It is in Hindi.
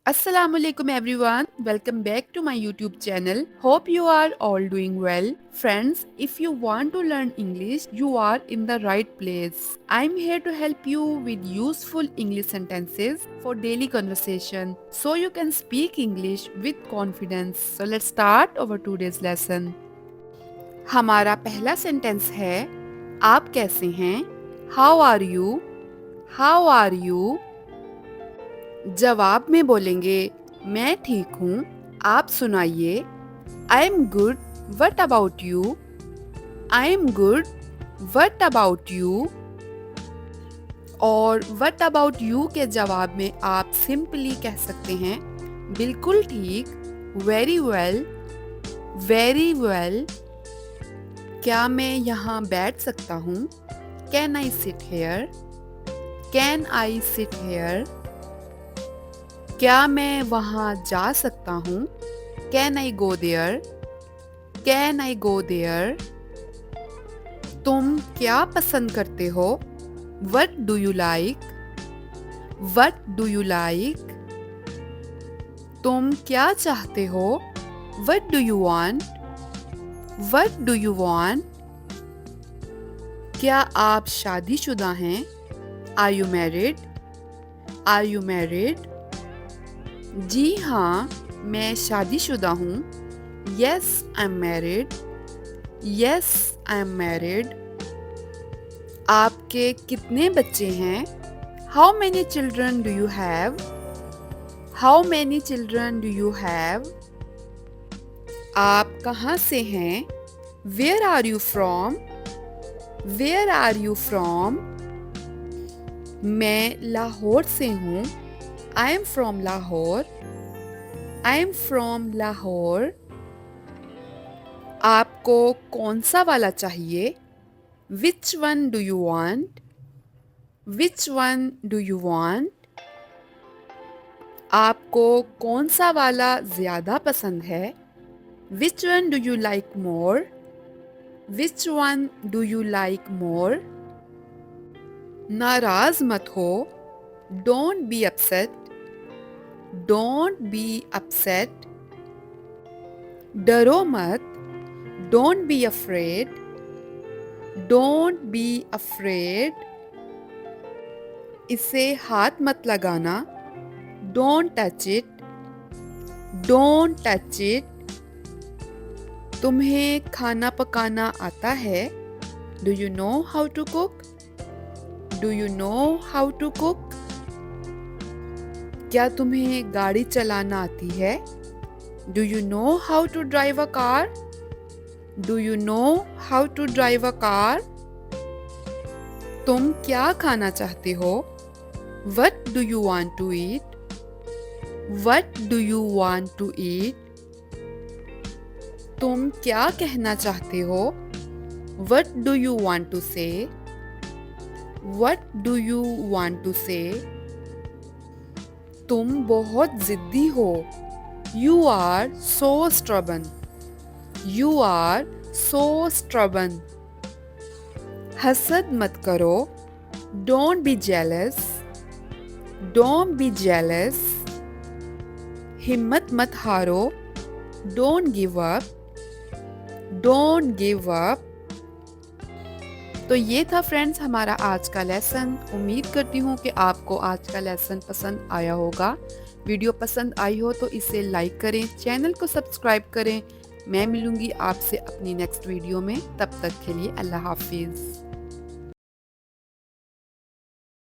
Assalamualaikum everyone. Welcome back to my YouTube channel. Hope you are all doing well. Friends, if you want to learn English, you are in the right place. I'm here to help you with useful English sentences for daily conversation so you can speak English with confidence. So let's start our today's lesson. हमारा पहला सेंटेंस है आप कैसे हैं? How are you? How are you? जवाब में बोलेंगे मैं ठीक हूँ, आप सुनाइए। I am good, what about you? I am good, what about you? और वट अबाउट यू के जवाब में आप सिंपली कह सकते हैं बिल्कुल ठीक, वेरी वेल, वेरी वेल। क्या मैं यहाँ बैठ सकता हूँ? Can I sit here? Can I sit here? क्या मैं वहाँ जा सकता हूँ? Can I go there? Can I go there? तुम क्या पसंद करते हो? What do you like? What do you like? तुम क्या चाहते हो? What do you want? What do you want? क्या आप शादीशुदा हैं? Are you married? Are you married? जी हाँ, मैं शादीशुदा हूँ। Yes I am married. Yes I am married. आपके कितने बच्चे हैं? How many children do you have? How many children do you have? आप कहाँ से हैं? Where are you from? Where are you from? मैं लाहौर से हूँ। I am from Lahore. I am from Lahore. आपको कौन सा वाला चाहिए? Which one do you want? Which one do you want? आपको कौन सा वाला ज़्यादा पसंद है? Which one do you like more? Which one do you like more? नाराज मत हो। Don't be upset. Don't be upset. डरो मत। Don't be afraid. Don't be afraid. इसे हाथ मत लगाना। Don't touch it. Don't touch it. तुम्हें खाना पकाना आता है? Do you know how to cook? Do you know how to cook? क्या तुम्हें गाड़ी चलाना आती है? Do you know how to drive a car? Do you know how to drive a car? तुम क्या खाना चाहते हो? What do you want to eat? What do you want to eat? तुम क्या कहना चाहते हो? What do you want to say? What do you want to say? तुम बहुत जिद्दी हो। You are so stubborn. You are so stubborn. हसद मत करो। Don't be jealous. Don't be jealous. हिम्मत मत हारो। Don't give up. Don't give up. तो ये था फ्रेंड्स हमारा आज का लेसन। उम्मीद करती हूँ कि आपको आज का लेसन पसंद आया होगा। वीडियो पसंद आई हो तो इसे लाइक करें, चैनल को सब्सक्राइब करें। मैं मिलूँगी आपसे अपनी नेक्स्ट वीडियो में। तब तक के लिए अल्लाह हाफिज़।